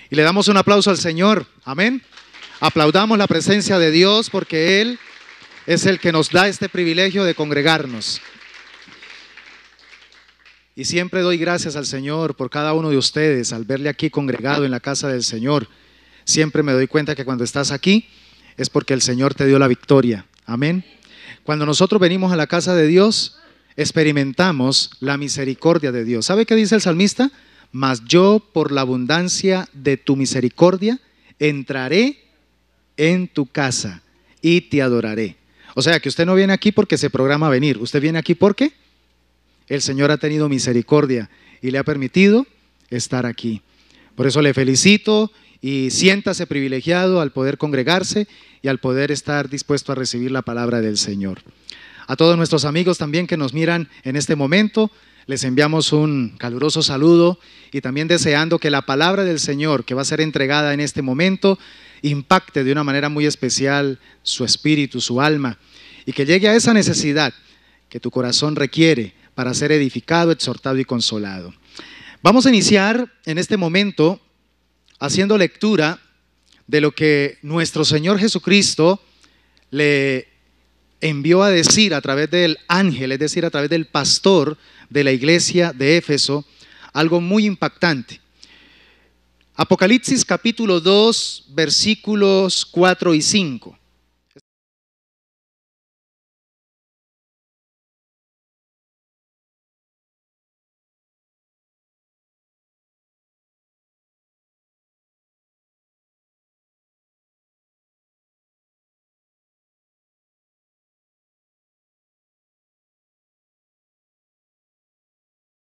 Y le damos un aplauso al Señor. Amén. Aplaudamos la presencia de Dios porque Él es el que nos da este privilegio de congregarnos. Y siempre doy gracias al Señor por cada uno de ustedes al verle aquí congregado en la casa del Señor. Siempre me doy cuenta que cuando estás aquí es porque el Señor te dio la victoria. Amén. Cuando nosotros venimos a la casa de Dios, experimentamos la misericordia de Dios. ¿Sabe qué dice el salmista? Mas yo, por la abundancia de tu misericordia, entraré en tu casa y te adoraré. O sea que usted no viene aquí porque se programa venir. Usted viene aquí porque el Señor ha tenido misericordia y le ha permitido estar aquí. Por eso le felicito y siéntase privilegiado al poder congregarse y al poder estar dispuesto a recibir la palabra del Señor. A todos nuestros amigos también que nos miran en este momento, les enviamos un caluroso saludo y también deseando que la palabra del Señor que va a ser entregada en este momento impacte de una manera muy especial su espíritu, su alma, y que llegue a esa necesidad que tu corazón requiere para ser edificado, exhortado y consolado. Vamos a iniciar en este momento haciendo lectura de lo que nuestro Señor Jesucristo le envió a decir a través del ángel, es decir, a través del pastor de la iglesia de Éfeso, algo muy impactante. Apocalipsis capítulo 2, versículos 4 y 5.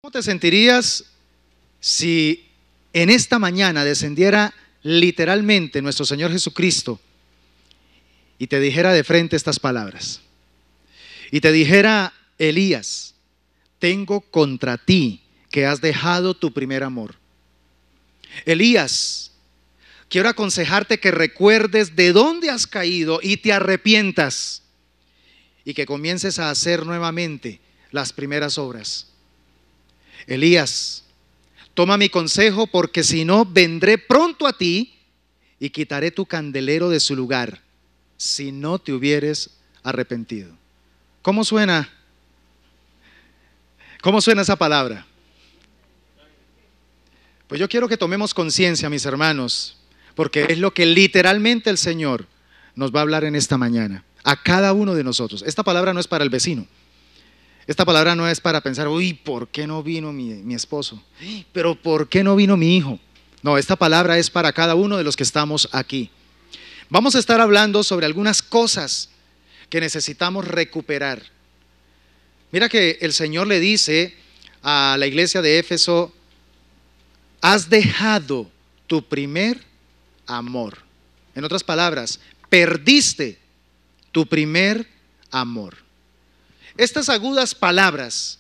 ¿Cómo te sentirías si en esta mañana descendiera literalmente nuestro Señor Jesucristo y te dijera de frente estas palabras? Y te dijera: Elías, tengo contra ti que has dejado tu primer amor. Elías, quiero aconsejarte que recuerdes de dónde has caído y te arrepientas y que comiences a hacer nuevamente las primeras obras. Elías, toma mi consejo porque si no vendré pronto a ti y quitaré tu candelero de su lugar si no te hubieres arrepentido. ¿Cómo suena? ¿Cómo suena esa palabra? Pues yo quiero que tomemos conciencia, mis hermanos, porque es lo que literalmente el Señor nos va a hablar en esta mañana, a cada uno de nosotros. Esta palabra no es para el vecino. Esta palabra no es para pensar: uy, ¿por qué no vino mi esposo? Pero ¿por qué no vino mi hijo? No, esta palabra es para cada uno de los que estamos aquí. Vamos a estar hablando sobre algunas cosas que necesitamos recuperar. Mira que el Señor le dice a la iglesia de Éfeso: has dejado tu primer amor. En otras palabras, perdiste tu primer amor. Estas agudas palabras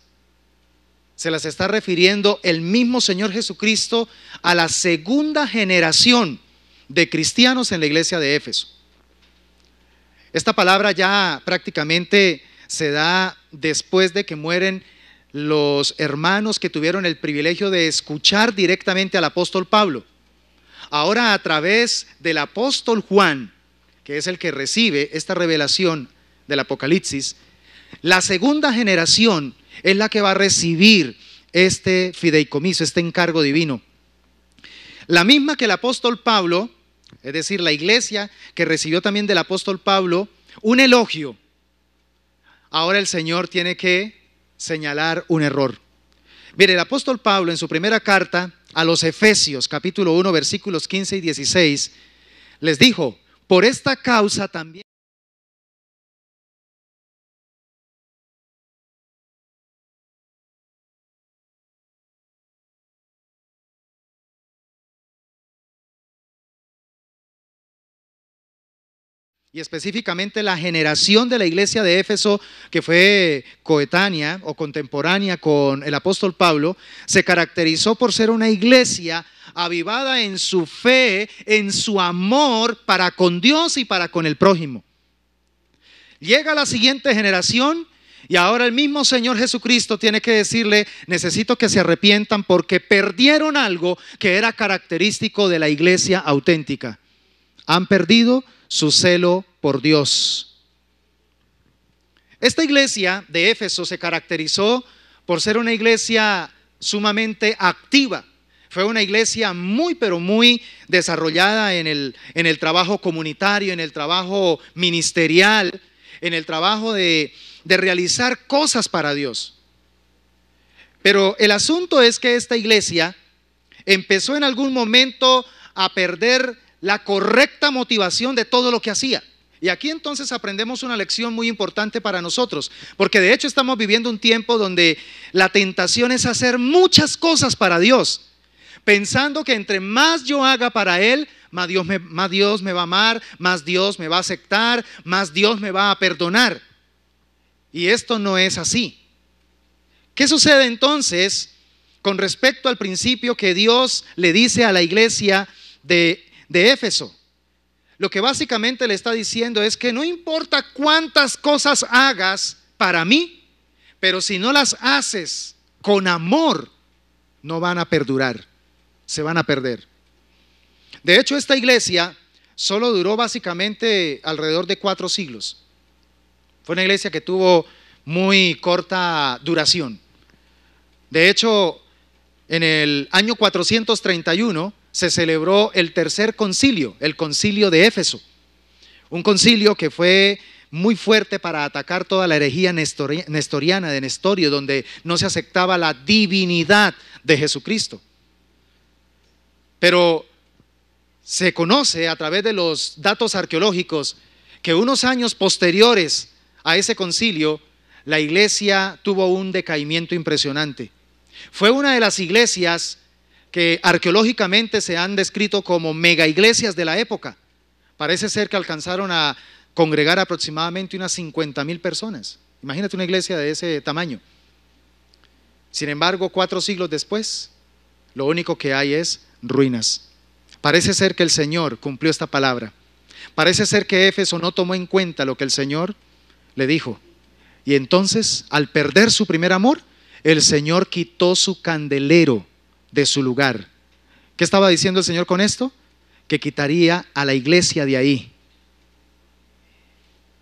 se las está refiriendo el mismo Señor Jesucristo a la segunda generación de cristianos en la iglesia de Éfeso. Esta palabra ya prácticamente se da después de que mueren los hermanos que tuvieron el privilegio de escuchar directamente al apóstol Pablo. Ahora, a través del apóstol Juan, que es el que recibe esta revelación del Apocalipsis, la segunda generación es la que va a recibir este fideicomiso, este encargo divino. La misma que el apóstol Pablo, es decir, la iglesia que recibió también del apóstol Pablo un elogio. Ahora el Señor tiene que señalar un error. Mire, el apóstol Pablo en su primera carta a los Efesios, capítulo 1, versículos 15 y 16, les dijo: por esta causa también y específicamente la generación de la iglesia de Éfeso, que fue coetánea o contemporánea con el apóstol Pablo, se caracterizó por ser una iglesia avivada en su fe, en su amor para con Dios y para con el prójimo. Llega la siguiente generación Y ahora el mismo Señor Jesucristo tiene que decirle, necesito que se arrepientan porque perdieron algo que era característico de la iglesia auténtica. Han perdido su celo por Dios. Esta iglesia de Éfeso se caracterizó por ser una iglesia sumamente activa. Fue una iglesia muy, pero muy desarrollada en el trabajo comunitario, en el trabajo ministerial, en el trabajo de realizar cosas para Dios. Pero el asunto es que esta iglesia empezó en algún momento a perder la correcta motivación de todo lo que hacía. Y aquí entonces aprendemos una lección muy importante para nosotros, porque de hecho estamos viviendo un tiempo donde la tentación es hacer muchas cosas para Dios, pensando que entre más yo haga para Él, más Dios me va a amar, más Dios me va a aceptar, más Dios me va a perdonar. Y esto no es así. ¿Qué sucede entonces con respecto al principio que Dios le dice a la iglesia de Éfeso? Lo que básicamente le está diciendo es que no importa cuántas cosas hagas para mí, pero si no las haces con amor, no van a perdurar, se van a perder. De hecho, esta iglesia solo duró básicamente alrededor de 4 siglos. Fue una iglesia que tuvo muy corta duración. De hecho, en el año 431 se celebró el tercer concilio, el concilio de Éfeso. Un concilio que fue muy fuerte para atacar toda la herejía nestoriana de Nestorio, donde no se aceptaba la divinidad de Jesucristo. Pero se conoce a través de los datos arqueológicos que unos años posteriores a ese concilio, la iglesia tuvo un decaimiento impresionante. Fue una de las iglesias que arqueológicamente se han descrito como mega iglesias de la época. Parece ser que alcanzaron a congregar aproximadamente unas 50,000 personas. Imagínate una iglesia de ese tamaño. Sin embargo, 4 siglos después, lo único que hay es ruinas. Parece ser que el Señor cumplió esta palabra. Parece ser que Éfeso no tomó en cuenta lo que el Señor le dijo. Y entonces, al perder su primer amor, el Señor quitó su candelero de su lugar. ¿Qué estaba diciendo el Señor con esto? Que quitaría a la iglesia de ahí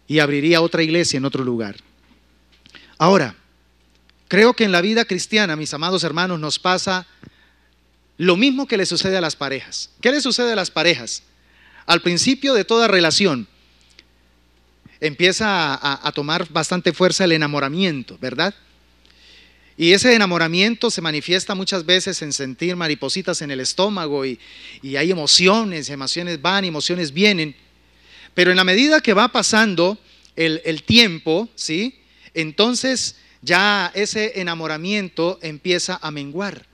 y abriría otra iglesia en otro lugar. Ahora, creo que en la vida cristiana, mis amados hermanos, nos pasa lo mismo que le sucede a las parejas. ¿Qué le sucede a las parejas? Al principio de toda relación empieza a tomar bastante fuerza el enamoramiento, ¿verdad? Y ese enamoramiento se manifiesta muchas veces en sentir maripositas en el estómago y hay emociones van, emociones vienen. Pero en la medida que va pasando el tiempo, ¿sí? Entonces ya ese enamoramiento empieza a menguar.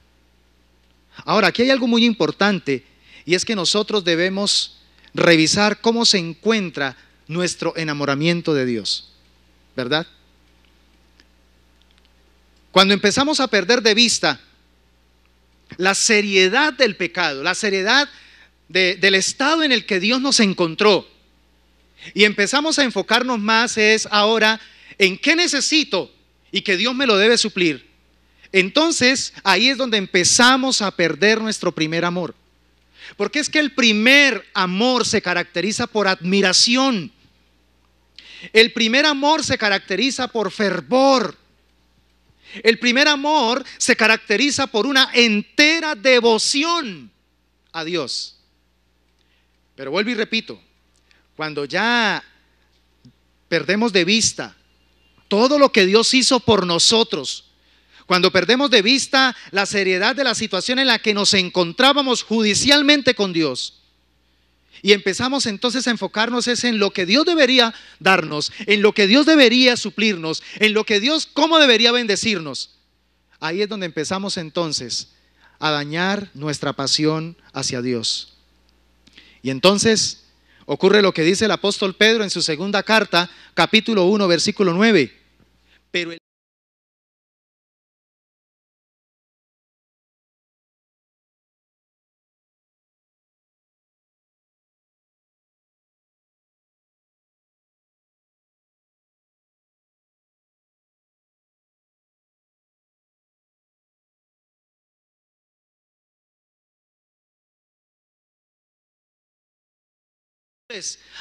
Ahora, aquí hay algo muy importante y es que nosotros debemos revisar cómo se encuentra nuestro enamoramiento de Dios, ¿verdad? Cuando empezamos a perder de vista la seriedad del pecado, la seriedad del estado en el que Dios nos encontró, y empezamos a enfocarnos más es ahora en qué necesito y que Dios me lo debe suplir, entonces ahí es donde empezamos a perder nuestro primer amor. Porque es que el primer amor se caracteriza por admiración. El primer amor se caracteriza por fervor. El primer amor se caracteriza por una entera devoción a Dios. Pero vuelvo y repito, cuando ya perdemos de vista todo lo que Dios hizo por nosotros, cuando perdemos de vista la seriedad de la situación en la que nos encontrábamos judicialmente con Dios, y empezamos entonces a enfocarnos en lo que Dios debería darnos, en lo que Dios debería suplirnos, en lo que Dios, cómo debería bendecirnos. Ahí es donde empezamos entonces a dañar nuestra pasión hacia Dios. Y entonces ocurre lo que dice el apóstol Pedro en su segunda carta, capítulo 1, versículo 9. Pero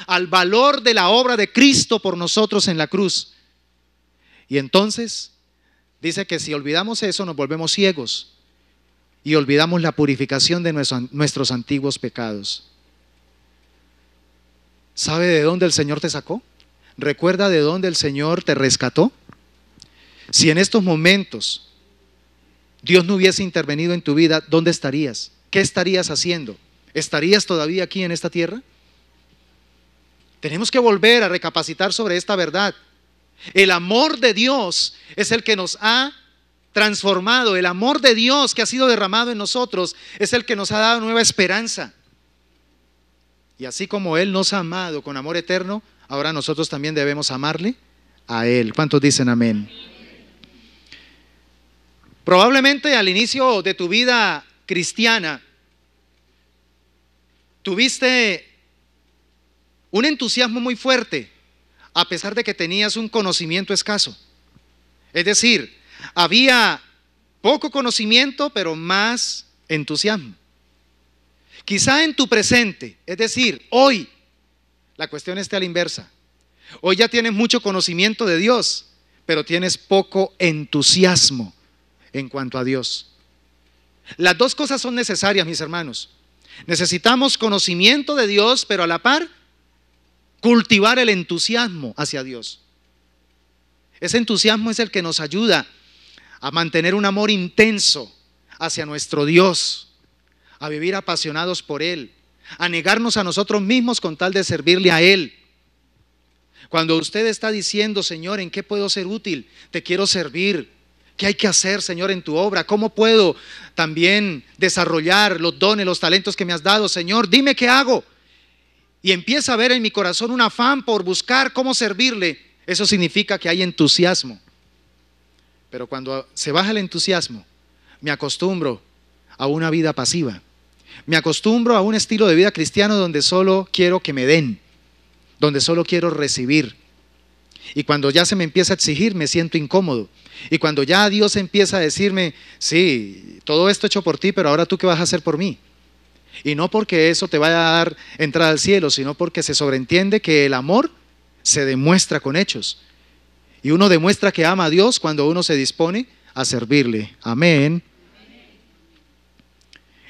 al valor de la obra de Cristo por nosotros en la cruz. Y entonces dice que si olvidamos eso, nos volvemos ciegos y olvidamos la purificación de nuestros antiguos pecados. ¿Sabe de dónde el Señor te sacó? ¿Recuerda de dónde el Señor te rescató? Si en estos momentos Dios no hubiese intervenido en tu vida, ¿dónde estarías? ¿Qué estarías haciendo? ¿Estarías todavía aquí en esta tierra? Tenemos que volver a recapacitar sobre esta verdad. El amor de Dios es el que nos ha transformado. El amor de Dios que ha sido derramado en nosotros es el que nos ha dado nueva esperanza. Y así como Él nos ha amado con amor eterno, ahora nosotros también debemos amarle a Él. ¿Cuántos dicen amén? Probablemente al inicio de tu vida cristiana tuviste un entusiasmo muy fuerte, a pesar de que tenías un conocimiento escaso. Es decir, había poco conocimiento, pero más entusiasmo. Quizá en tu presente, es decir, hoy, la cuestión está a la inversa. Hoy ya tienes mucho conocimiento de Dios, pero tienes poco entusiasmo en cuanto a Dios. Las dos cosas son necesarias, mis hermanos. Necesitamos conocimiento de Dios, pero a la par cultivar el entusiasmo hacia Dios. Ese entusiasmo es el que nos ayuda a mantener un amor intenso hacia nuestro Dios, a vivir apasionados por Él, a negarnos a nosotros mismos con tal de servirle a Él. Cuando usted está diciendo, Señor, ¿en qué puedo ser útil? Te quiero servir. ¿Qué hay que hacer, Señor, en tu obra? ¿Cómo puedo también desarrollar los dones, los talentos que me has dado? Señor, dime qué hago. Y empieza a ver en mi corazón un afán por buscar cómo servirle. Eso significa que hay entusiasmo. Pero cuando se baja el entusiasmo, me acostumbro a una vida pasiva. Me acostumbro a un estilo de vida cristiano donde solo quiero que me den, donde solo quiero recibir. Y cuando ya se me empieza a exigir, me siento incómodo. Y cuando ya Dios empieza a decirme, sí, todo esto hecho por ti, pero ahora tú qué vas a hacer por mí. Y no porque eso te vaya a dar entrada al cielo, sino porque se sobreentiende que el amor se demuestra con hechos. Y uno demuestra que ama a Dios cuando uno se dispone a servirle. Amén.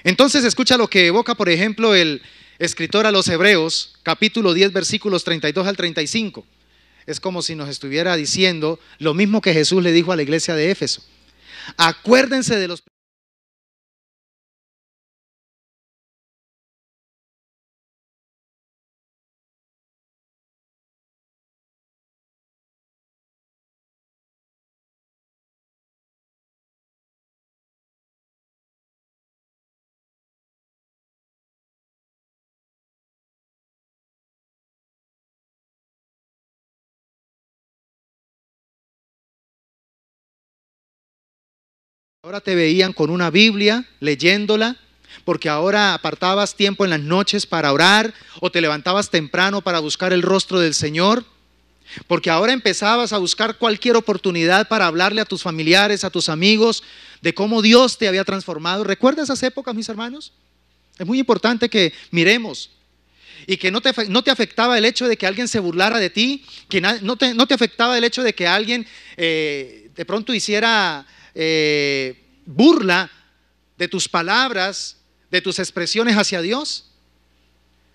Entonces escucha lo que evoca, por ejemplo, el escritor a los Hebreos, capítulo 10, versículos 32 al 35. Es como si nos estuviera diciendo lo mismo que Jesús le dijo a la iglesia de Éfeso. Acuérdense de los ahora te veían con una Biblia, leyéndola, porque ahora apartabas tiempo en las noches para orar o te levantabas temprano para buscar el rostro del Señor, porque ahora empezabas a buscar cualquier oportunidad para hablarle a tus familiares, a tus amigos, de cómo Dios te había transformado. ¿Recuerdas esas épocas, mis hermanos? Es muy importante que miremos y que no te afectaba el hecho de que alguien se burlara de ti, que no te afectaba el hecho de que alguien de pronto hiciera burla de tus palabras, de tus expresiones hacia Dios.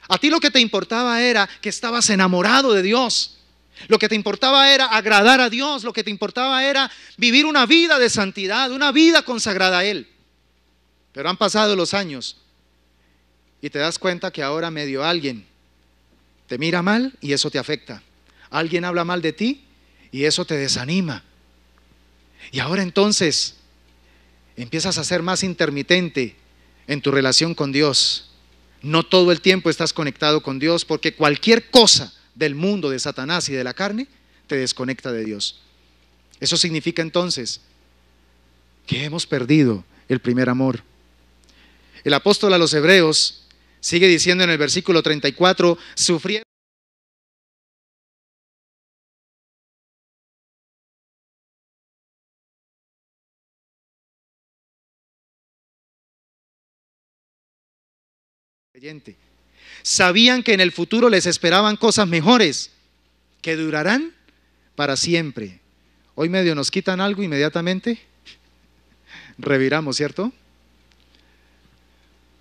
A ti lo que te importaba era que estabas enamorado de Dios. Lo que te importaba era agradar a Dios. Lo que te importaba era vivir una vida de santidad, una vida consagrada a Él. Pero han pasado los años y te das cuenta que ahora medio alguien te mira mal y eso te afecta. Alguien habla mal de ti y eso te desanima. Y ahora entonces empiezas a ser más intermitente en tu relación con Dios. No todo el tiempo estás conectado con Dios, porque cualquier cosa del mundo, de Satanás y de la carne te desconecta de Dios. Eso significa entonces que hemos perdido el primer amor. El apóstol a los Hebreos sigue diciendo en el versículo 34, sufrieron creyente. Sabían que en el futuro les esperaban cosas mejores, que durarán para siempre. Hoy medio nos quitan algo, inmediatamente reviramos, ¿cierto?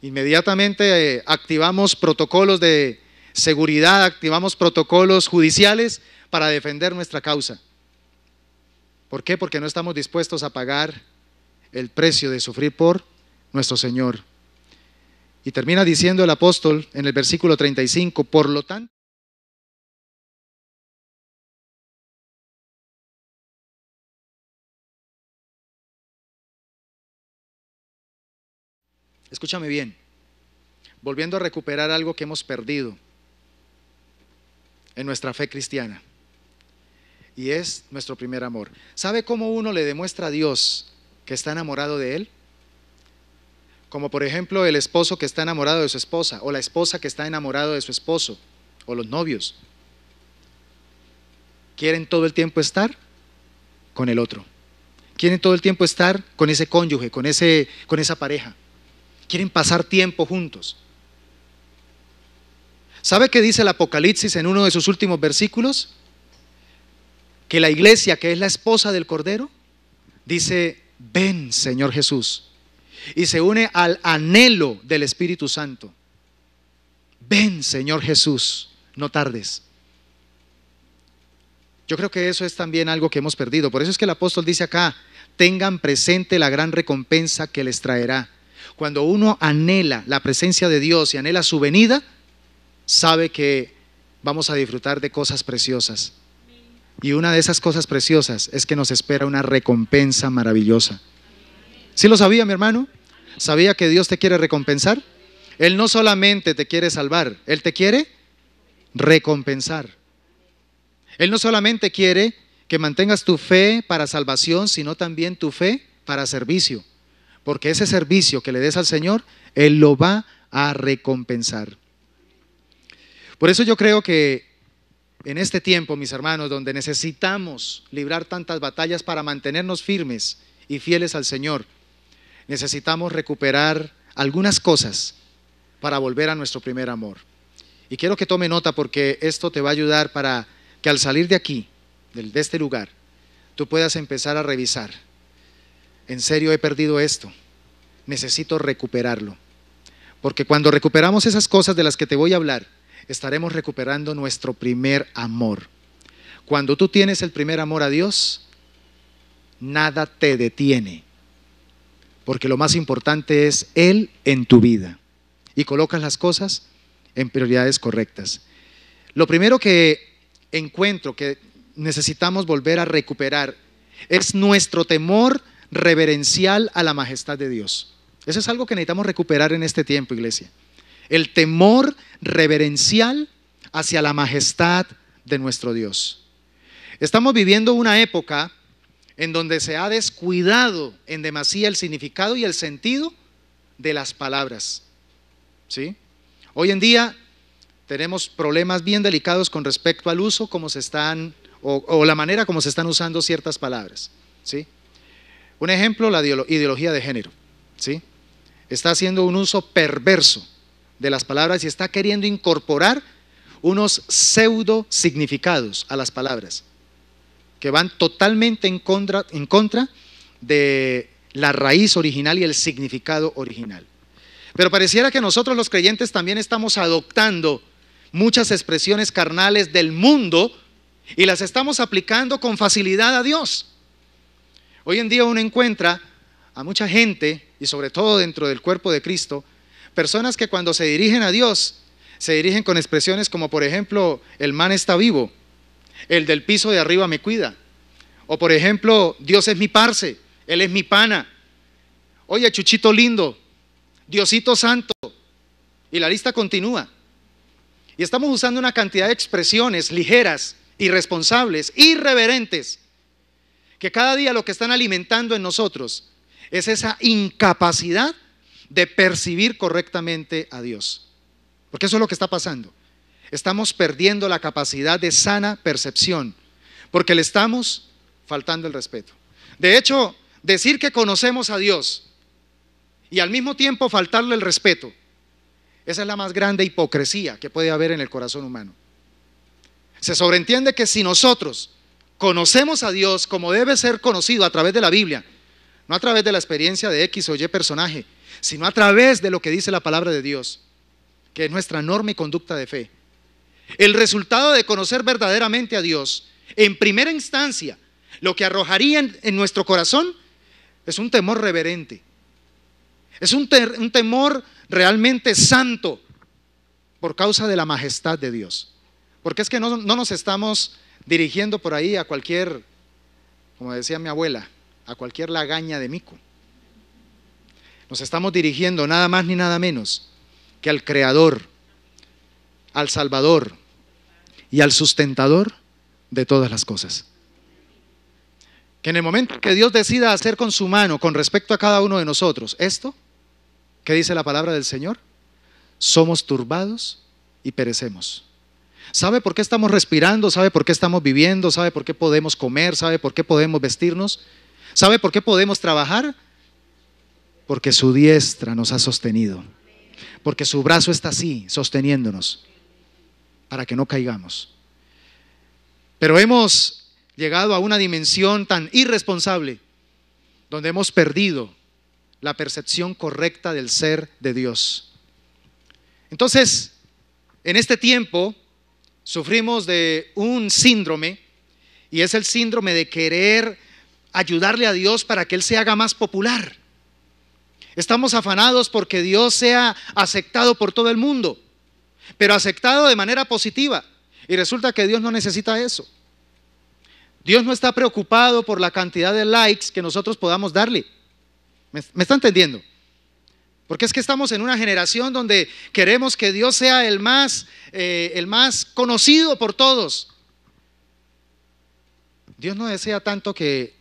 Inmediatamente activamos protocolos de seguridad, activamos protocolos judiciales para defender nuestra causa. ¿Por qué? Porque no estamos dispuestos a pagar el precio de sufrir por nuestro Señor. Y termina diciendo el apóstol en el versículo 35, por lo tanto, escúchame bien, volviendo a recuperar algo que hemos perdido en nuestra fe cristiana, y es nuestro primer amor. ¿Sabe cómo uno le demuestra a Dios que está enamorado de Él? Como por ejemplo el esposo que está enamorado de su esposa, o la esposa que está enamorado de su esposo, o los novios. Quieren todo el tiempo estar con el otro. Quieren todo el tiempo estar con ese cónyuge, con esa pareja. Quieren pasar tiempo juntos. ¿Sabe qué dice el Apocalipsis en uno de sus últimos versículos? Que la iglesia, que es la esposa del Cordero, dice: ven, Señor Jesús. Y se une al anhelo del Espíritu Santo. Ven, Señor Jesús, no tardes. Yo creo que eso es también algo que hemos perdido. Por eso es que el apóstol dice acá: tengan presente la gran recompensa que les traerá. Cuando uno anhela la presencia de Dios y anhela su venida, sabe que vamos a disfrutar de cosas preciosas. Y una de esas cosas preciosas es que nos espera una recompensa maravillosa. ¿Sí lo sabía, mi hermano? ¿Sabía que Dios te quiere recompensar? Él no solamente te quiere salvar, Él te quiere recompensar. Él no solamente quiere que mantengas tu fe para salvación, sino también tu fe para servicio. Porque ese servicio que le des al Señor, Él lo va a recompensar. Por eso yo creo que en este tiempo, mis hermanos, donde necesitamos librar tantas batallas para mantenernos firmes y fieles al Señor, necesitamos recuperar algunas cosas para volver a nuestro primer amor. Y quiero que tome nota, porque esto te va a ayudar para que al salir de aquí, de este lugar, tú puedas empezar a revisar. En serio, he perdido esto, necesito recuperarlo. Porque cuando recuperamos esas cosas de las que te voy a hablar, estaremos recuperando nuestro primer amor. Cuando tú tienes el primer amor a Dios, nada te detiene, porque lo más importante es Él en tu vida, y colocas las cosas en prioridades correctas. Lo primero que encuentro que necesitamos volver a recuperar es nuestro temor reverencial a la majestad de Dios. Eso es algo que necesitamos recuperar en este tiempo, iglesia. El temor reverencial hacia la majestad de nuestro Dios. Estamos viviendo una época en donde se ha descuidado en demasía el significado y el sentido de las palabras. ¿Sí? Hoy en día tenemos problemas bien delicados con respecto al uso como se están, o la manera como se están usando ciertas palabras. ¿Sí? Un ejemplo, la ideología de género. ¿Sí? Está haciendo un uso perverso de las palabras y está queriendo incorporar unos pseudo significados a las palabras que van totalmente en contra de la raíz original y el significado original. Pero pareciera que nosotros los creyentes también estamos adoptando muchas expresiones carnales del mundo y las estamos aplicando con facilidad a Dios. Hoy en día uno encuentra a mucha gente, y sobre todo dentro del cuerpo de Cristo, personas que cuando se dirigen a Dios, se dirigen con expresiones como, por ejemplo, el man está vivo, el del piso de arriba me cuida, o por ejemplo, Dios es mi parce, Él es mi pana, oye, Chuchito lindo, Diosito santo, y la lista continúa. Y estamos usando una cantidad de expresiones ligeras, irresponsables, irreverentes, que cada día lo que están alimentando en nosotros es esa incapacidad de percibir correctamente a Dios. Porque eso es lo que está pasando. Estamos perdiendo la capacidad de sana percepción, porque le estamos faltando el respeto. De hecho, decir que conocemos a Dios y al mismo tiempo faltarle el respeto Esa es la más grande hipocresía que puede haber en el corazón humano. Se sobreentiende que si nosotros conocemos a Dios como debe ser conocido a través de la Biblia, no a través de la experiencia de X o Y personaje, sino a través de lo que dice la palabra de Dios, que es nuestra norma y conducta de fe. El resultado de conocer verdaderamente a Dios, en primera instancia, lo que arrojaría en nuestro corazón es un temor reverente. Es un temor realmente santo por causa de la majestad de Dios. Porque es que no nos estamos dirigiendo por ahí a cualquier, como decía mi abuela, a cualquier lagaña de mico. Nos estamos dirigiendo nada más ni nada menos que al Creador, al Salvador y al sustentador de todas las cosas. Que en el momento que Dios decida hacer con su mano con respecto a cada uno de nosotros esto, ¿qué dice la palabra del Señor? Somos turbados y perecemos. ¿Sabe por qué estamos respirando? ¿Sabe por qué estamos viviendo? ¿Sabe por qué podemos comer? ¿Sabe por qué podemos vestirnos? ¿Sabe por qué podemos trabajar? Porque su diestra nos ha sostenido. Porque su brazo está así, sosteniéndonos, para que no caigamos. Pero hemos llegado a una dimensión tan irresponsable, donde hemos perdido la percepción correcta del ser de Dios. Entonces, en este tiempo sufrimos de un síndrome, y es el síndrome de querer ayudarle a Dios para que Él se haga más popular. Estamos afanados porque Dios sea aceptado por todo el mundo, pero aceptado de manera positiva. Y resulta que Dios no necesita eso. Dios no está preocupado por la cantidad de likes que nosotros podamos darle. ¿Me está entendiendo? Porque es que estamos en una generación donde queremos que Dios sea el más conocido por todos. Dios no desea tanto que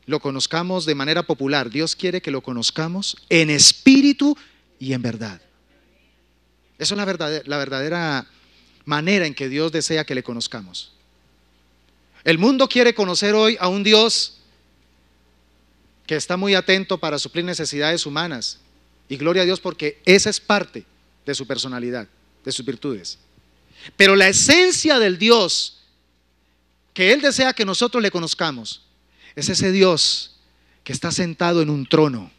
lo conozcamos de manera popular. Dios quiere que lo conozcamos en espíritu y en verdad. Esa es la verdadera manera en que Dios desea que le conozcamos. El mundo quiere conocer hoy a un Dios que está muy atento para suplir necesidades humanas. Y gloria a Dios, porque esa es parte de su personalidad, de sus virtudes. Pero la esencia del Dios que Él desea que nosotros le conozcamos es ese Dios que está sentado en un trono,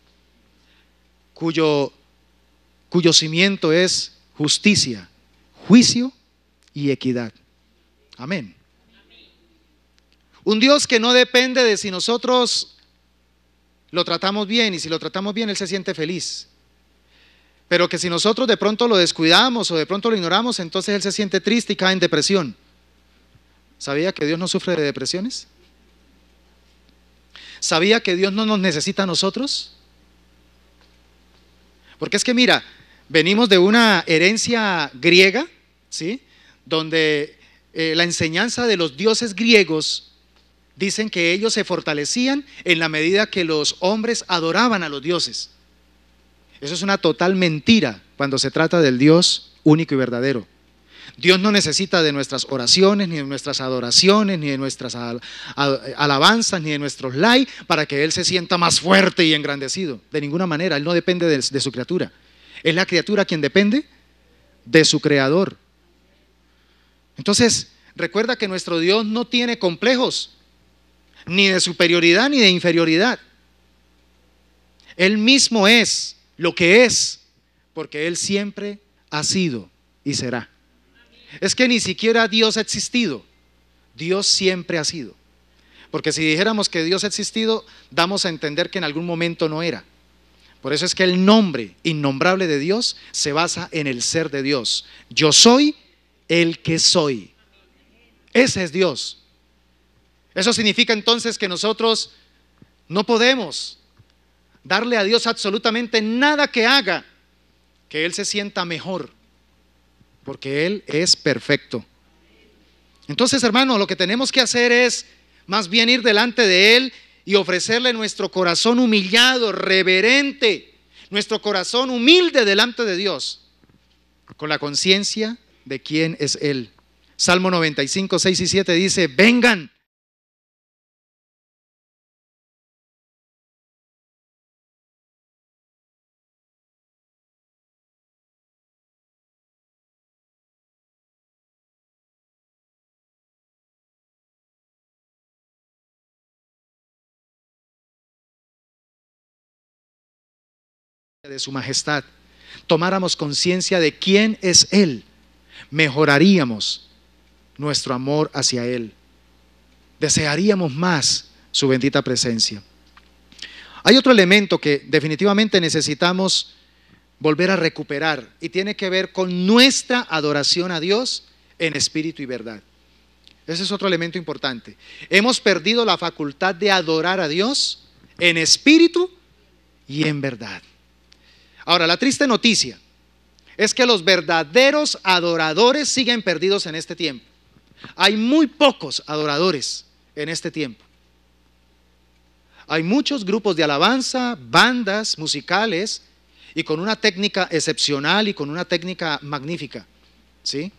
cuyo cimiento es justicia, juicio y equidad. Amén. Un Dios que no depende de si nosotros lo tratamos bien, y si lo tratamos bien Él se siente feliz. Pero que si nosotros de pronto lo descuidamos o de pronto lo ignoramos, entonces Él se siente triste y cae en depresión. ¿Sabía que Dios no sufre de depresiones? ¿Sabía que Dios no nos necesita a nosotros? Porque es que mira, venimos de una herencia griega, ¿sí? Donde la enseñanza de los dioses griegos dicen que ellos se fortalecían en la medida que los hombres adoraban a los dioses. Eso es una total mentira cuando se trata del Dios único y verdadero. Dios no necesita de nuestras oraciones, ni de nuestras adoraciones, ni de nuestras alabanzas, ni de nuestros likes para que Él se sienta más fuerte y engrandecido. De ninguna manera, Él no depende de su criatura. Es la criatura quien depende de su creador. Entonces, recuerda que nuestro Dios no tiene complejos, ni de superioridad ni de inferioridad. Él mismo es lo que es, porque Él siempre ha sido y será. Es que ni siquiera Dios ha existido, Dios siempre ha sido. Porque si dijéramos que Dios ha existido, damos a entender que en algún momento no era. Por eso es que el nombre innombrable de Dios se basa en el ser de Dios. Yo soy el que soy. Ese es Dios. Eso significa entonces que nosotros no podemos darle a Dios absolutamente nada que haga que Él se sienta mejor, porque Él es perfecto. Entonces, hermano, lo que tenemos que hacer es más bien ir delante de Él y ofrecerle nuestro corazón humillado, reverente, nuestro corazón humilde delante de Dios, con la conciencia de quién es Él. Salmo 95, 6 y 7 dice: vengan de su majestad, tomáramos conciencia de quién es Él, mejoraríamos nuestro amor hacia Él. Desearíamos más su bendita presencia. Hay otro elemento que definitivamente necesitamos volver a recuperar y tiene que ver con nuestra adoración a Dios en espíritu y verdad. Ese es otro elemento importante. Hemos perdido la facultad de adorar a Dios en espíritu y en verdad. Ahora, la triste noticia es que los verdaderos adoradores siguen perdidos en este tiempo. Hay muy pocos adoradores en este tiempo. Hay muchos grupos de alabanza, bandas musicales y con una técnica excepcional y con una técnica magnífica, ¿sí?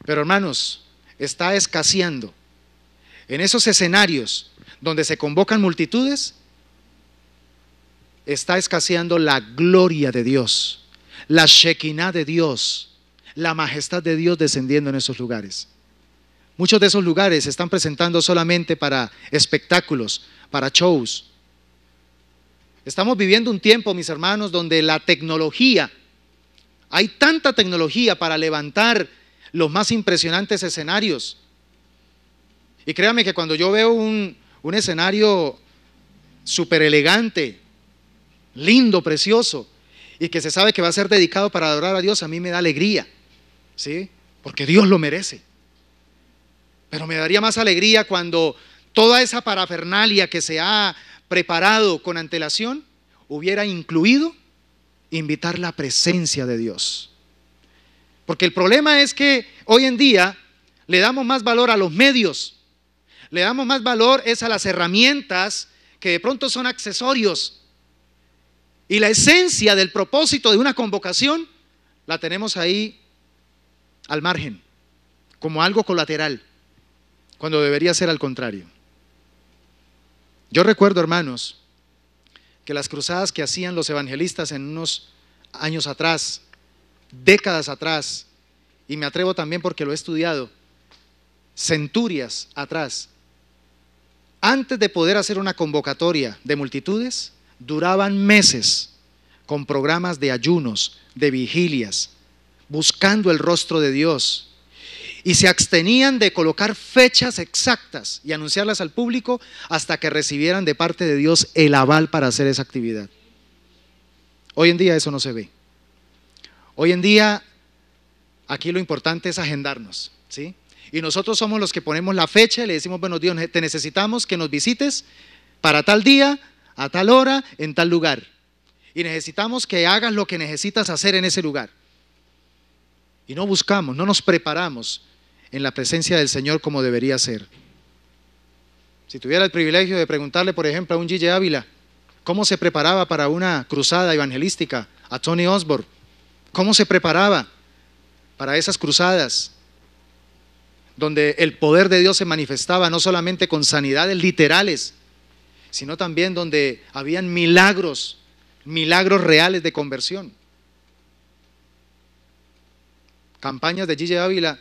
Pero hermanos, está escaseando en esos escenarios donde se convocan multitudes, está escaseando la gloria de Dios, la Shekinah de Dios, la majestad de Dios descendiendo en esos lugares. Muchos de esos lugares se están presentando solamente para espectáculos, para shows. Estamos viviendo un tiempo, mis hermanos, donde la tecnología, hay tanta tecnología para levantar los más impresionantes escenarios. Y créame que cuando yo veo un escenario súper elegante, lindo, precioso, y que se sabe que va a ser dedicado para adorar a Dios, a mí me da alegría, ¿sí? Porque Dios lo merece. Pero me daría más alegría cuando toda esa parafernalia que se ha preparado con antelación hubiera incluido invitar la presencia de Dios. Porque el problema es que hoy en día le damos más valor a los medios, le damos más valor es a las herramientas que de pronto son accesorios. Y la esencia del propósito de una convocación la tenemos ahí al margen, como algo colateral, cuando debería ser al contrario. Yo recuerdo, hermanos, que las cruzadas que hacían los evangelistas en unos años atrás, décadas atrás, y me atrevo también porque lo he estudiado, centurias atrás, antes de poder hacer una convocatoria de multitudes, duraban meses con programas de ayunos, de vigilias, buscando el rostro de Dios. Y se abstenían de colocar fechas exactas y anunciarlas al público hasta que recibieran de parte de Dios el aval para hacer esa actividad. Hoy en día eso no se ve. Hoy en día aquí lo importante es agendarnos, ¿sí? Y nosotros somos los que ponemos la fecha y le decimos, bueno, Dios, te necesitamos que nos visites para tal día, a tal hora, en tal lugar. Y necesitamos que hagas lo que necesitas hacer en ese lugar. Y no buscamos, no nos preparamos en la presencia del Señor como debería ser. Si tuviera el privilegio de preguntarle, por ejemplo, a un Gille Ávila, ¿cómo se preparaba para una cruzada evangelística? A Tony Osborne, ¿cómo se preparaba para esas cruzadas? Donde el poder de Dios se manifestaba no solamente con sanidades literales, sino también donde habían milagros reales de conversión. Campañas de Gille Ávila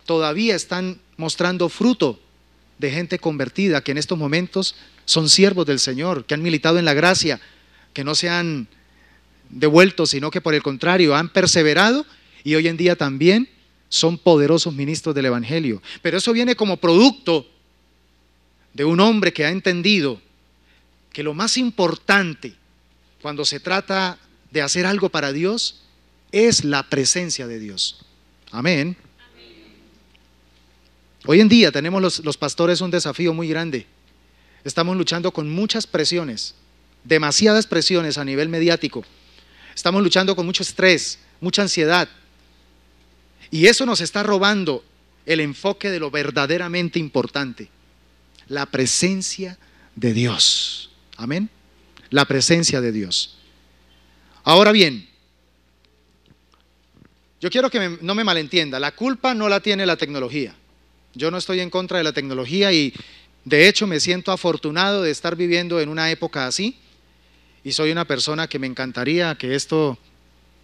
todavía están mostrando fruto de gente convertida que en estos momentos son siervos del Señor, que han militado en la gracia, que no se han devuelto, sino que por el contrario han perseverado y hoy en día también son poderosos ministros del Evangelio. Pero eso viene como producto de un hombre que ha entendido que lo más importante cuando se trata de hacer algo para Dios es la presencia de Dios. Amén. Hoy en día tenemos los pastores un desafío muy grande. Estamos luchando con muchas presiones, demasiadas presiones a nivel mediático. Estamos luchando con mucho estrés, mucha ansiedad. Y eso nos está robando el enfoque de lo verdaderamente importante, la presencia de Dios. Amén. La presencia de Dios. Ahora bien, yo quiero que no me malentienda, la culpa no la tiene la tecnología. Yo no estoy en contra de la tecnología y de hecho me siento afortunado de estar viviendo en una época así y soy una persona que me encantaría que esto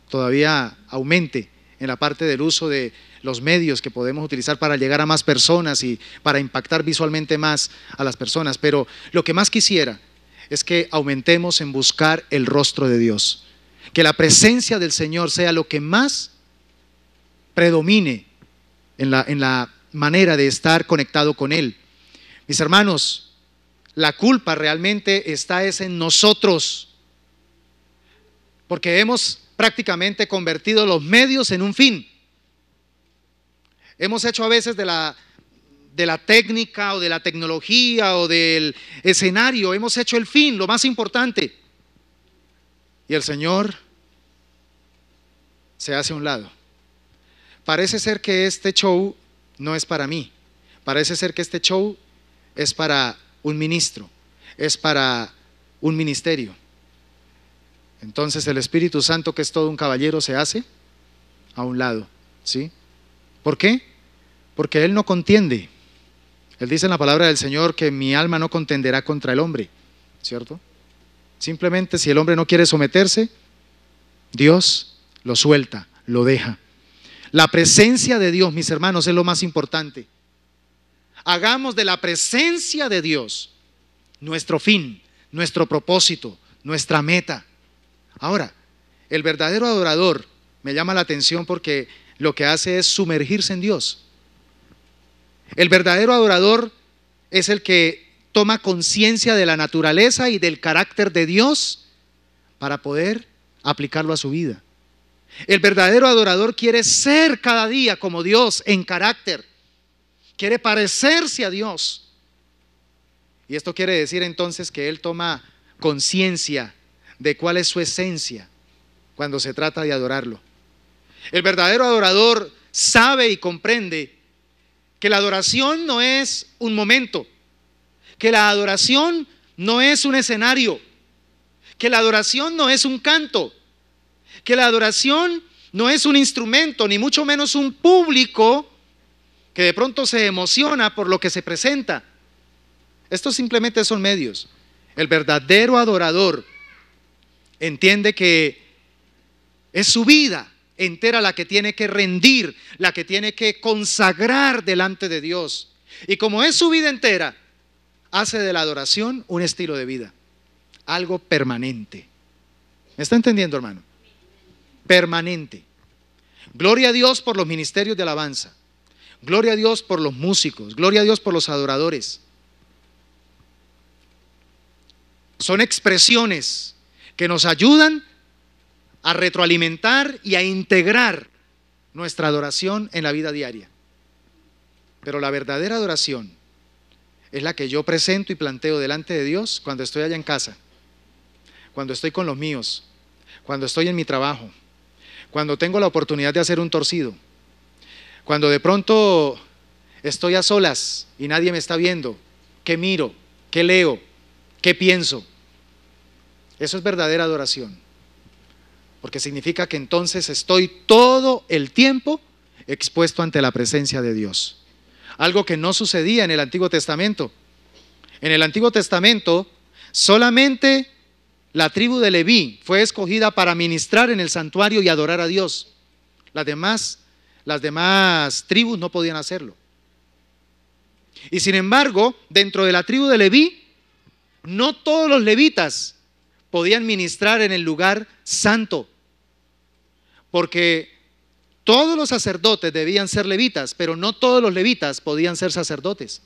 todavía aumente en la parte del uso de los medios que podemos utilizar para llegar a más personas y para impactar visualmente más a las personas. Pero lo que más quisiera es que aumentemos en buscar el rostro de Dios, Que la presencia del Señor sea lo que más predomine en la manera de estar conectado con Él. Mis hermanos, la culpa realmente está en nosotros, porque hemos prácticamente convertido los medios en un fin. Hemos hecho a veces de la técnica o de la tecnología o del escenario, hemos hecho el fin, lo más importante. Y el Señor se hace a un lado. Parece ser que este show no es para mí. Parece ser que este show es para un ministro, es para un ministerio. Entonces el Espíritu Santo, que es todo un caballero, se hace a un lado, ¿sí? ¿Por qué? Porque Él no contiende. Él dice en la palabra del Señor que mi alma no contenderá contra el hombre, ¿cierto? Simplemente si el hombre no quiere someterse, Dios lo suelta, lo deja. La presencia de Dios, mis hermanos, es lo más importante. Hagamos de la presencia de Dios nuestro fin, nuestro propósito, nuestra meta. Ahora, el verdadero adorador me llama la atención porque lo que hace es sumergirse en Dios. El verdadero adorador es el que toma conciencia de la naturaleza y del carácter de Dios para poder aplicarlo a su vida. El verdadero adorador quiere ser cada día como Dios en carácter, quiere parecerse a Dios. Y esto quiere decir entonces que él toma conciencia de cuál es su esencia cuando se trata de adorarlo. El verdadero adorador sabe y comprende que la adoración no es un momento, que la adoración no es un escenario, que la adoración no es un canto, que la adoración no es un instrumento, ni mucho menos un público que de pronto se emociona por lo que se presenta. Estos simplemente son medios. El verdadero adorador entiende que es su vida entera la que tiene que rendir, la que tiene que consagrar delante de Dios. Y como es su vida entera, hace de la adoración un estilo de vida, algo permanente. ¿Me está entendiendo, hermano? Permanente. Gloria a Dios por los ministerios de alabanza. Gloria a Dios por los músicos. Gloria a Dios por los adoradores. Son expresiones que nos ayudan a retroalimentar y a integrar nuestra adoración en la vida diaria. Pero la verdadera adoración es la que yo presento y planteo delante de Dios cuando estoy allá en casa, cuando estoy con los míos, cuando estoy en mi trabajo, cuando tengo la oportunidad de hacer un torcido, cuando de pronto estoy a solas y nadie me está viendo, ¿qué miro? ¿Qué leo? ¿Qué pienso? Eso es verdadera adoración, porque significa que entonces estoy todo el tiempo expuesto ante la presencia de Dios. Algo que no sucedía en el Antiguo Testamento. En el Antiguo Testamento solamente la tribu de Leví fue escogida para ministrar en el santuario y adorar a Dios. Las demás tribus no podían hacerlo. Y sin embargo, dentro de la tribu de Leví, no todos los levitas podían ministrar en el lugar santo, porque todos los sacerdotes debían ser levitas, pero no todos los levitas podían ser sacerdotes.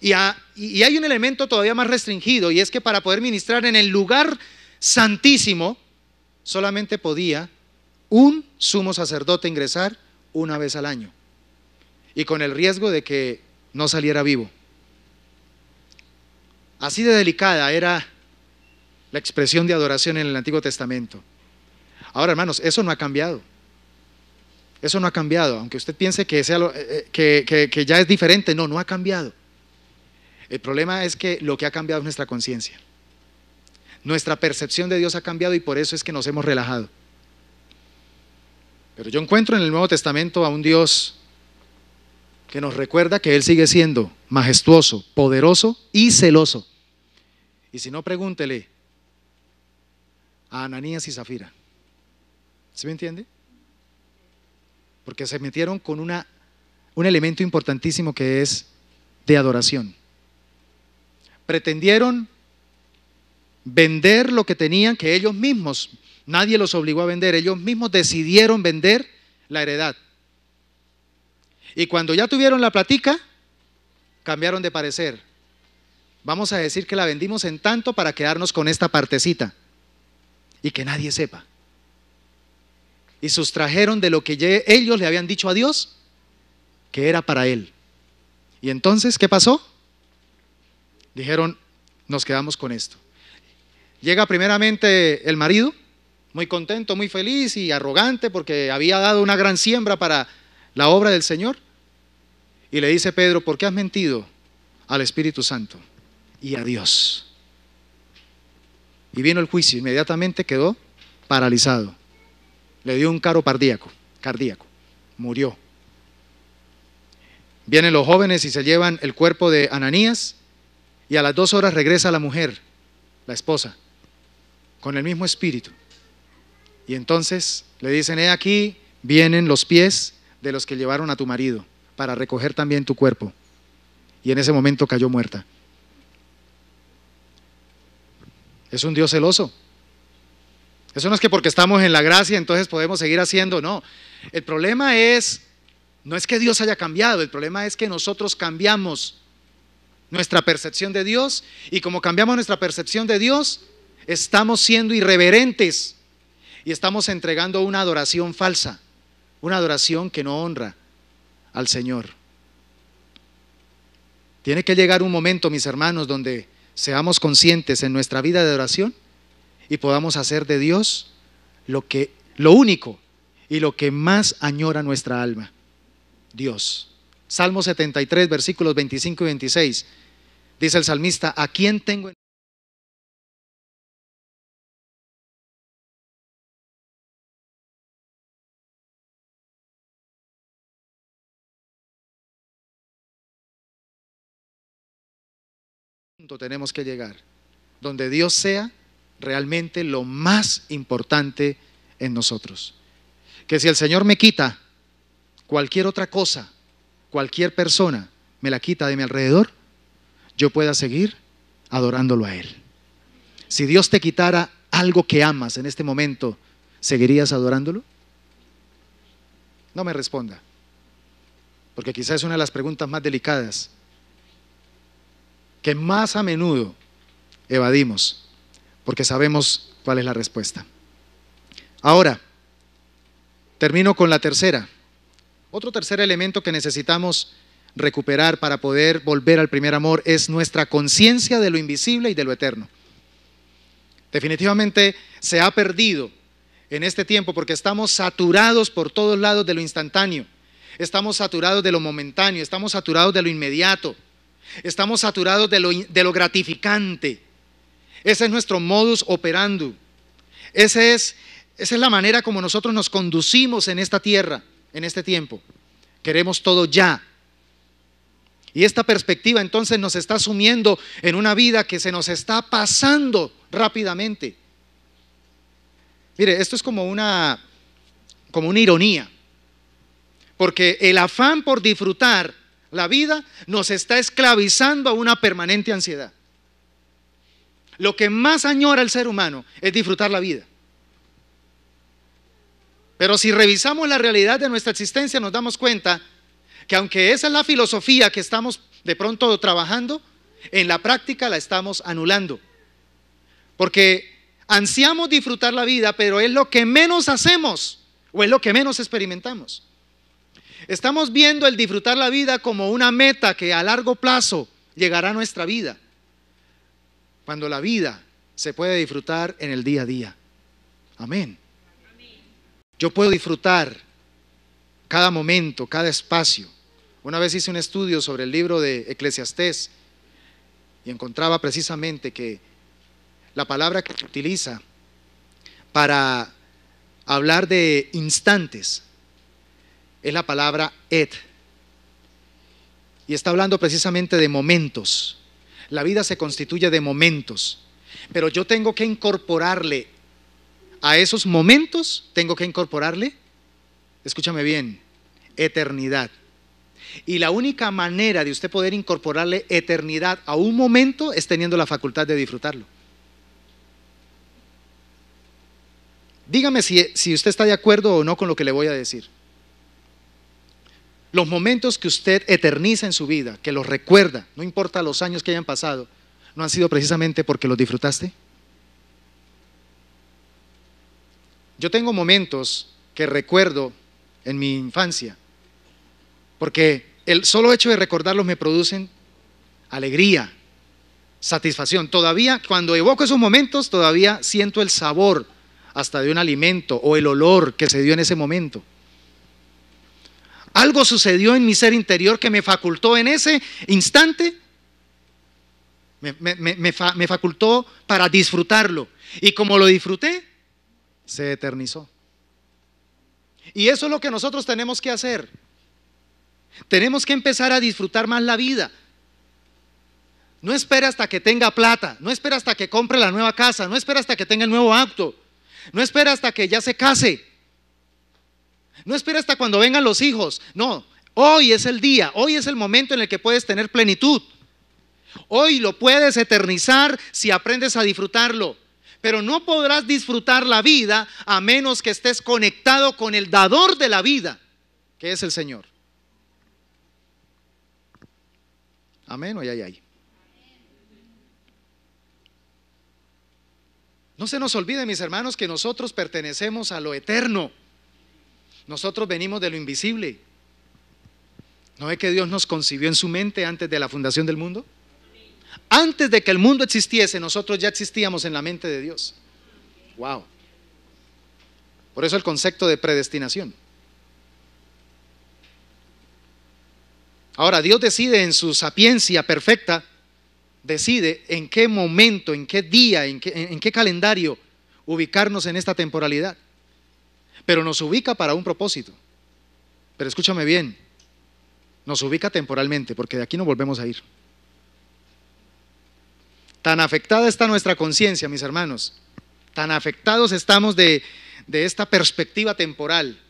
Y hay un elemento todavía más restringido, y es que para poder ministrar en el lugar santísimo, solamente podía un sumo sacerdote ingresar una vez al año, y con el riesgo de que no saliera vivo. Así de delicada era la expresión de adoración en el Antiguo Testamento. Ahora, hermanos, eso no ha cambiado. Eso no ha cambiado, aunque usted piense que ya es diferente. No ha cambiado. El problema es que lo que ha cambiado es nuestra conciencia. Nuestra percepción de Dios ha cambiado y por eso es que nos hemos relajado. Pero yo encuentro en el Nuevo Testamento a un Dios que nos recuerda que Él sigue siendo majestuoso, poderoso y celoso. Y si no, pregúntele a Ananías y Zafira. ¿Sí me entiende? Porque se metieron con un elemento importantísimo que es de adoración. Pretendieron vender lo que tenían, que ellos mismos, nadie los obligó a vender, ellos mismos decidieron vender la heredad. Y cuando ya tuvieron la platica, cambiaron de parecer. Vamos a decir que la vendimos en tanto para quedarnos con esta partecita y que nadie sepa. Y sustrajeron de lo que ellos le habían dicho a Dios que era para él. Y entonces, ¿qué pasó? Dijeron, nos quedamos con esto. Llega primeramente el marido, muy contento, muy feliz y arrogante porque había dado una gran siembra para la obra del Señor. Y le dice Pedro, ¿por qué has mentido al Espíritu Santo y a Dios? Y vino el juicio, inmediatamente quedó paralizado. Le dio un paro cardíaco, murió. Vienen los jóvenes y se llevan el cuerpo de Ananías y a las 2 horas regresa la mujer, la esposa, con el mismo espíritu. Y entonces le dicen, he aquí, vienen los pies de los que llevaron a tu marido para recoger también tu cuerpo. Y en ese momento cayó muerta. Es un Dios celoso. Eso no es que porque estamos en la gracia entonces podemos seguir haciendo, no. El problema no es que Dios haya cambiado, el problema es que nosotros cambiamos nuestra percepción de Dios, y como cambiamos nuestra percepción de Dios, estamos siendo irreverentes y estamos entregando una adoración falsa, una adoración que no honra al Señor. Tiene que llegar un momento, mis hermanos, donde seamos conscientes en nuestra vida de oración y podamos hacer de Dios lo único y lo que más añora nuestra alma, Dios. Salmo 73, versículos 25 y 26, dice el salmista, ¿a quién tengo en punto tenemos que llegar? Donde Dios sea realmente lo más importante en nosotros. Que si el Señor me quita cualquier otra cosa, cualquier persona me la quita de mi alrededor, yo pueda seguir adorándolo a Él. Si Dios te quitara algo que amas en este momento, ¿seguirías adorándolo? No me responda, porque quizás es una de las preguntas más delicadas que más a menudo evadimos, porque sabemos cuál es la respuesta. Ahora, termino con la tercera. Otro tercer elemento que necesitamos recuperar para poder volver al primer amor es nuestra conciencia de lo invisible y de lo eterno. Definitivamente se ha perdido en este tiempo porque estamos saturados por todos lados de lo instantáneo, estamos saturados de lo momentáneo, estamos saturados de lo inmediato, estamos saturados de lo gratificante. Ese es nuestro modus operandi. Esa es la manera como nosotros nos conducimos en esta tierra, en este tiempo. Queremos todo ya. Y esta perspectiva entonces nos está sumiendo en una vida que se nos está pasando rápidamente. Mire, esto es como una ironía, porque el afán por disfrutar la vida nos está esclavizando a una permanente ansiedad. Lo que más añora el ser humano es disfrutar la vida. Pero si revisamos la realidad de nuestra existencia, nos damos cuenta que aunque esa es la filosofía que estamos de pronto trabajando, en la práctica la estamos anulando. Porque ansiamos disfrutar la vida, pero es lo que menos hacemos o es lo que menos experimentamos. Estamos viendo el disfrutar la vida como una meta que a largo plazo llegará a nuestra vida, cuando la vida se puede disfrutar en el día a día. Amén. Yo puedo disfrutar cada momento, cada espacio. Una vez hice un estudio sobre el libro de Eclesiastés y encontraba precisamente que la palabra que se utiliza para hablar de instantes es la palabra et. Y está hablando precisamente de momentos. La vida se constituye de momentos, pero yo tengo que incorporarle a esos momentos, escúchame bien, eternidad. Y la única manera de usted poder incorporarle eternidad a un momento es teniendo la facultad de disfrutarlo. Dígame si usted está de acuerdo o no con lo que le voy a decir. Los momentos que usted eterniza en su vida, que los recuerda, no importa los años que hayan pasado, ¿no han sido precisamente porque los disfrutaste? Yo tengo momentos que recuerdo en mi infancia, porque el solo hecho de recordarlos me producen alegría, satisfacción. Todavía cuando evoco esos momentos, todavía siento el sabor hasta de un alimento o el olor que se dio en ese momento. Algo sucedió en mi ser interior que me facultó en ese instante, me facultó para disfrutarlo. Y como lo disfruté, se eternizó. Y eso es lo que nosotros tenemos que hacer. Tenemos que empezar a disfrutar más la vida. No espera hasta que tenga plata, no espera hasta que compre la nueva casa, no espera hasta que tenga el nuevo auto, no espera hasta que ya se case, no espera hasta cuando vengan los hijos. No, hoy es el día, hoy es el momento en el que puedes tener plenitud. Hoy lo puedes eternizar si aprendes a disfrutarlo. Pero no podrás disfrutar la vida a menos que estés conectado con el dador de la vida, que es el Señor. Amén o ay. No se nos olvide, mis hermanos, que nosotros pertenecemos a lo eterno. Nosotros venimos de lo invisible. ¿No ve que Dios nos concibió en su mente antes de la fundación del mundo? Antes de que el mundo existiese, nosotros ya existíamos en la mente de Dios. Wow. Por eso el concepto de predestinación. Ahora, Dios decide en su sapiencia perfecta, decide en qué momento, en qué día, en qué calendario ubicarnos en esta temporalidad. Pero nos ubica para un propósito. Pero escúchame bien, nos ubica temporalmente, porque de aquí no volvemos a ir. Tan afectada está nuestra conciencia, mis hermanos, tan afectados estamos de esta perspectiva temporal,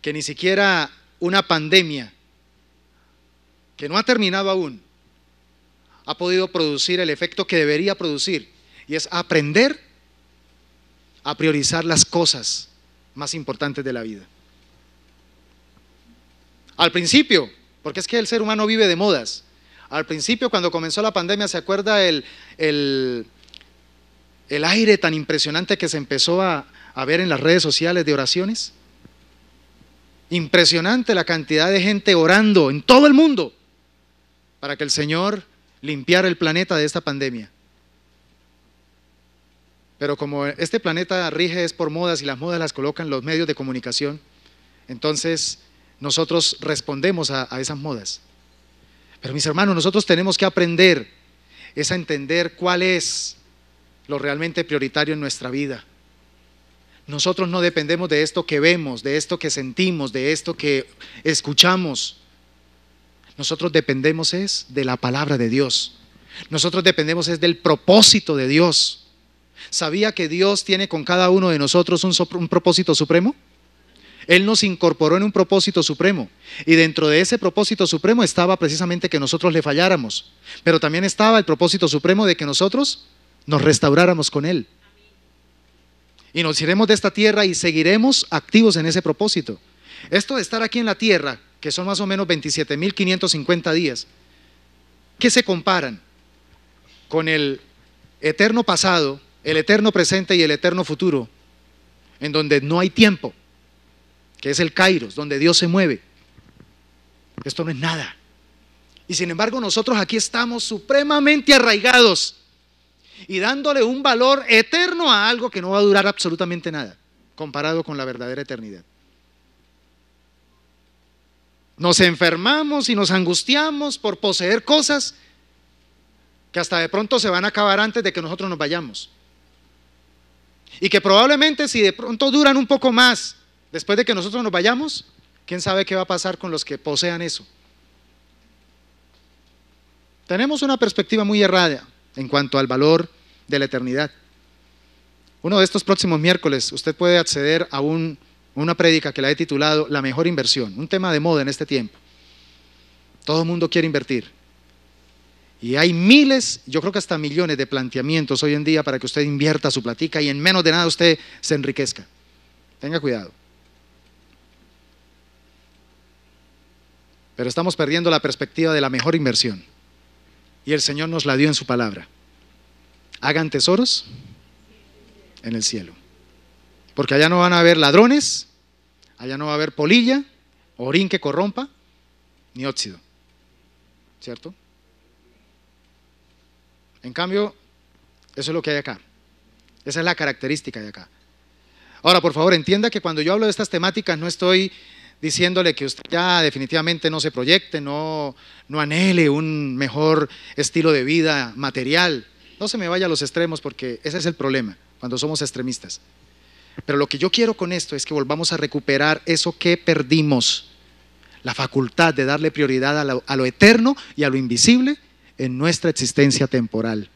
que ni siquiera una pandemia, que no ha terminado aún, ha podido producir el efecto que debería producir, y es aprender a priorizar las cosas más importantes de la vida. Al principio, porque es que el ser humano vive de modas. Al principio, cuando comenzó la pandemia, ¿se acuerda el aire tan impresionante que se empezó a ver en las redes sociales de oraciones? Impresionante la cantidad de gente orando en todo el mundo para que el Señor limpiara el planeta de esta pandemia. Pero como este planeta rige es por modas y las modas las colocan los medios de comunicación, entonces nosotros respondemos a esas modas. Pero mis hermanos, nosotros tenemos que aprender a entender cuál es lo realmente prioritario en nuestra vida. Nosotros no dependemos de esto que vemos, de esto que sentimos, de esto que escuchamos. Nosotros dependemos es de la palabra de Dios. Nosotros dependemos es del propósito de Dios. ¿Sabía que Dios tiene con cada uno de nosotros un propósito supremo? Él nos incorporó en un propósito supremo, y dentro de ese propósito supremo estaba precisamente que nosotros le falláramos, pero también estaba el propósito supremo de que nosotros nos restauráramos con Él. Y nos iremos de esta tierra y seguiremos activos en ese propósito. Esto de estar aquí en la tierra, que son más o menos 27.550 días, ¿qué se comparan con el eterno pasado, el eterno presente y el eterno futuro, en donde no hay tiempo, que es el Kairos, donde Dios se mueve? Esto no es nada. Y sin embargo nosotros aquí estamos supremamente arraigados y dándole un valor eterno a algo que no va a durar absolutamente nada, comparado con la verdadera eternidad. Nos enfermamos y nos angustiamos por poseer cosas que hasta de pronto se van a acabar antes de que nosotros nos vayamos, y que probablemente, si de pronto duran un poco más después de que nosotros nos vayamos, quién sabe qué va a pasar con los que posean eso. Tenemos una perspectiva muy errada en cuanto al valor de la eternidad. Uno de estos próximos miércoles usted puede acceder a una prédica que la he titulado La mejor inversión, un tema de moda en este tiempo. Todo el mundo quiere invertir. Y hay miles, yo creo que hasta millones de planteamientos hoy en día para que usted invierta su platica y en menos de nada usted se enriquezca. Tenga cuidado. Pero estamos perdiendo la perspectiva de la mejor inversión. Y el Señor nos la dio en su palabra. Hagan tesoros en el cielo. Porque allá no van a haber ladrones, allá no va a haber polilla, orín que corrompa, ni óxido. ¿Cierto? En cambio, eso es lo que hay acá. Esa es la característica de acá. Ahora, por favor, entienda que cuando yo hablo de estas temáticas no estoy diciéndole que usted ya definitivamente no se proyecte, no anhele un mejor estilo de vida material. No se me vaya a los extremos porque ese es el problema cuando somos extremistas. Pero lo que yo quiero con esto es que volvamos a recuperar eso que perdimos, la facultad de darle prioridad a lo eterno y a lo invisible en nuestra existencia temporal.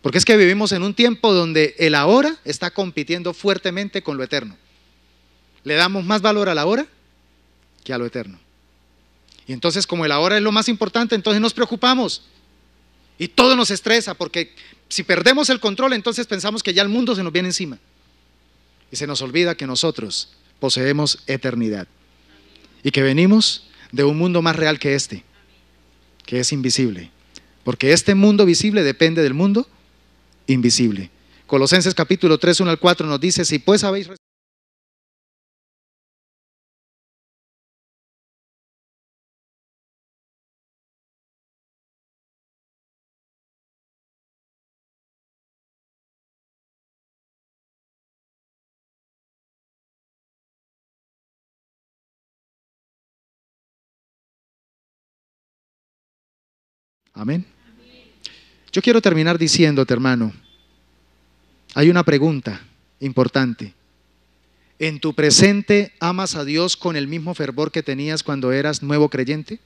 Porque es que vivimos en un tiempo donde el ahora está compitiendo fuertemente con lo eterno. Le damos más valor al ahora que a lo eterno. Y entonces, como el ahora es lo más importante, entonces nos preocupamos. Y todo nos estresa, porque si perdemos el control, entonces pensamos que ya el mundo se nos viene encima. Y se nos olvida que nosotros poseemos eternidad. Y que venimos de un mundo más real que este, que es invisible. Porque este mundo visible depende del mundo invisible. Colosenses capítulo 3, 1 al 4 nos dice: si pues habéis recibido. Amén. Yo quiero terminar diciéndote, hermano, hay una pregunta importante. ¿En tu presente amas a Dios con el mismo fervor que tenías cuando eras nuevo creyente?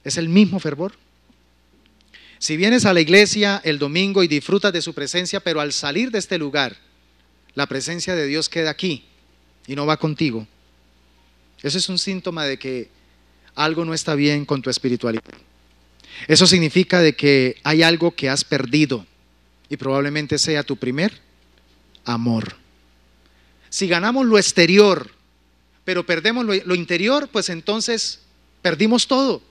¿Es el mismo fervor? Si vienes a la iglesia el domingo y disfrutas de su presencia, pero al salir de este lugar, la presencia de Dios queda aquí y no va contigo, eso es un síntoma de que algo no está bien con tu espiritualidad. Eso significa de que hay algo que has perdido y probablemente sea tu primer amor. Si ganamos lo exterior, pero perdemos lo interior, pues entonces perdimos todo.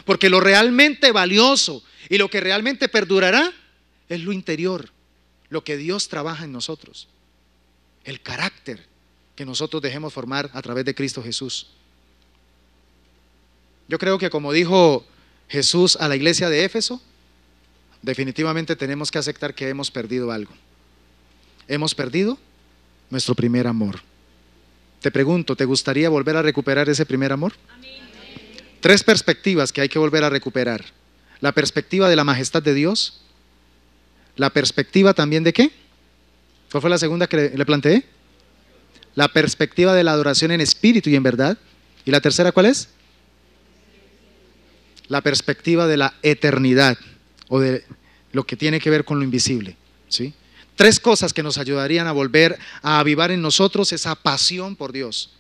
Porque lo realmente valioso y lo que realmente perdurará es lo interior, lo que Dios trabaja en nosotros, el carácter que nosotros dejemos formar a través de Cristo Jesús. Yo creo que, como dijo Jesús a la iglesia de Éfeso, definitivamente tenemos que aceptar que hemos perdido algo. Hemos perdido nuestro primer amor. Te pregunto, ¿te gustaría volver a recuperar ese primer amor? Amén. 3 perspectivas que hay que volver a recuperar. La perspectiva de la majestad de Dios. La perspectiva también de ¿qué? ¿Cuál fue la segunda que le planteé? La perspectiva de la adoración en espíritu y en verdad. ¿Y la tercera cuál es? La perspectiva de la eternidad, o de lo que tiene que ver con lo invisible, ¿sí? 3 cosas que nos ayudarían a volver a avivar en nosotros esa pasión por Dios.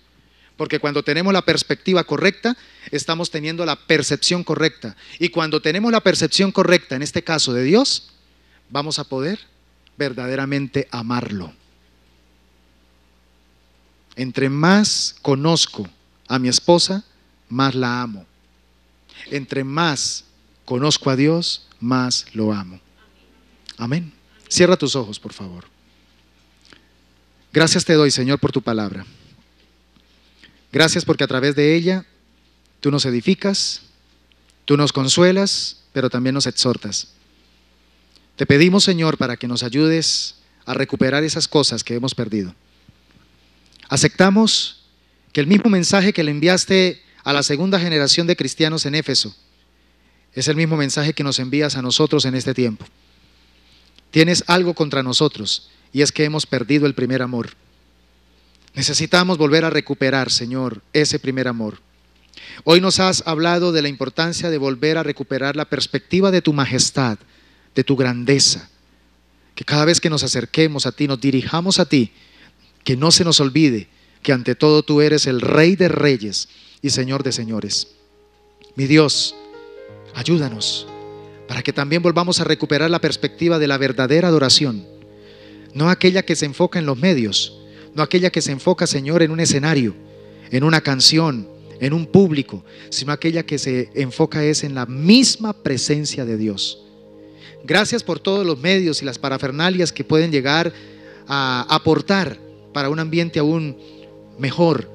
Porque cuando tenemos la perspectiva correcta, estamos teniendo la percepción correcta. Y cuando tenemos la percepción correcta, en este caso de Dios, vamos a poder verdaderamente amarlo. Entre más conozco a mi esposa, más la amo. Entre más conozco a Dios, más lo amo. Amén. Cierra tus ojos, por favor. Gracias te doy, Señor, por tu palabra. Gracias porque a través de ella tú nos edificas, tú nos consuelas, pero también nos exhortas. Te pedimos, Señor, para que nos ayudes a recuperar esas cosas que hemos perdido. Aceptamos que el mismo mensaje que le enviaste a la segunda generación de cristianos en Éfeso es el mismo mensaje que nos envías a nosotros en este tiempo. Tienes algo contra nosotros y es que hemos perdido el primer amor. Necesitamos volver a recuperar, Señor, ese primer amor. Hoy nos has hablado de la importancia de volver a recuperar la perspectiva de tu majestad, de tu grandeza. Que cada vez que nos acerquemos a ti, nos dirijamos a ti, que no se nos olvide que ante todo tú eres el Rey de Reyes y Señor de Señores. Mi Dios, Ayúdanos para que también volvamos a recuperar la perspectiva de la verdadera adoración, no aquella que se enfoca en los medios, no aquella que se enfoca, Señor, en un escenario, en una canción, en un público, sino aquella que se enfoca es en la misma presencia de Dios. Gracias por todos los medios y las parafernalias que pueden llegar a aportar para un ambiente aún mejor,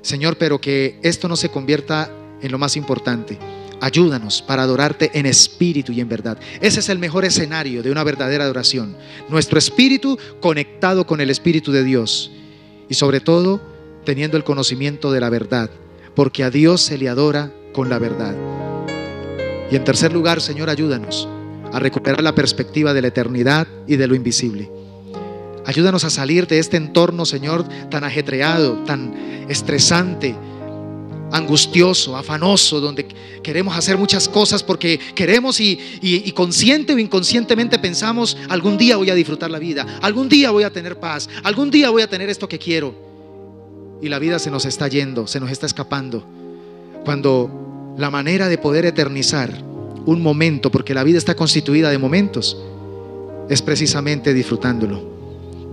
Señor, pero que esto no se convierta en lo más importante. Ayúdanos para adorarte en espíritu y en verdad. Ese es el mejor escenario de una verdadera adoración. Nuestro espíritu conectado con el Espíritu de Dios y sobre todo teniendo el conocimiento de la verdad, porque a Dios se le adora con la verdad. Y en tercer lugar, Señor, ayúdanos a recuperar la perspectiva de la eternidad y de lo invisible. Ayúdanos a salir de este entorno, Señor, tan ajetreado, tan estresante, angustioso, afanoso, donde queremos hacer muchas cosas porque queremos y consciente o inconscientemente pensamos: algún día voy a disfrutar la vida, algún día voy a tener paz, algún día voy a tener esto que quiero. Y la vida se nos está yendo, se nos está escapando, cuando la manera de poder eternizar un momento, porque la vida está constituida de momentos, es precisamente disfrutándolo.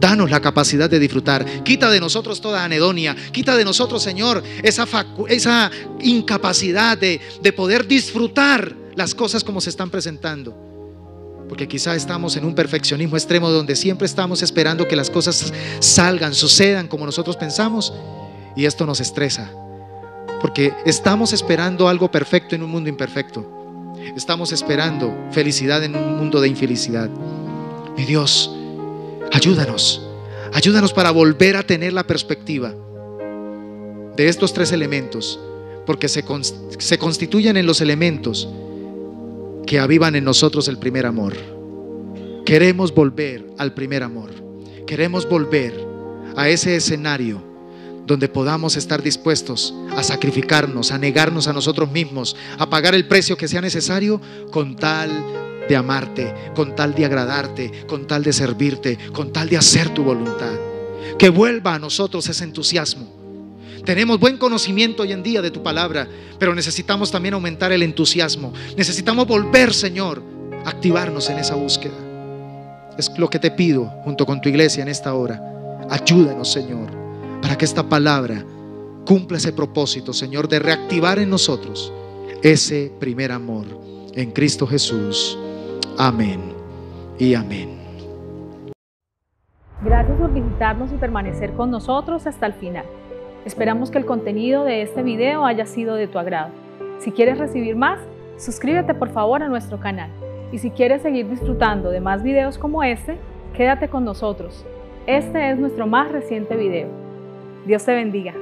Danos la capacidad de disfrutar. Quita de nosotros toda anedonia. Quita de nosotros, Señor, esa incapacidad de poder disfrutar las cosas como se están presentando. Porque quizá estamos en un perfeccionismo extremo donde siempre estamos esperando que las cosas salgan, sucedan como nosotros pensamos, y esto nos estresa. Porque estamos esperando algo perfecto en un mundo imperfecto. Estamos esperando felicidad en un mundo de infelicidad. Mi Dios, ayúdanos para volver a tener la perspectiva de estos tres elementos, porque se constituyen en los elementos que avivan en nosotros el primer amor. Queremos volver al primer amor. Queremos volver a ese escenario donde podamos estar dispuestos a sacrificarnos, a negarnos a nosotros mismos, a pagar el precio que sea necesario con tal de amarte, con tal de agradarte, con tal de servirte, con tal de hacer tu voluntad. Que vuelva a nosotros ese entusiasmo. Tenemos buen conocimiento hoy en día de tu palabra, pero necesitamos también aumentar el entusiasmo. Necesitamos volver, Señor, a activarnos en esa búsqueda. Es lo que te pido junto con tu iglesia en esta hora. Ayúdanos, Señor, para que esta palabra cumpla ese propósito, Señor, de reactivar en nosotros ese primer amor en Cristo Jesús. Amén y amén. Gracias por visitarnos y permanecer con nosotros hasta el final. Esperamos que el contenido de este video haya sido de tu agrado. Si quieres recibir más, suscríbete por favor a nuestro canal. Y si quieres seguir disfrutando de más videos como este, quédate con nosotros. Este es nuestro más reciente video. Dios te bendiga.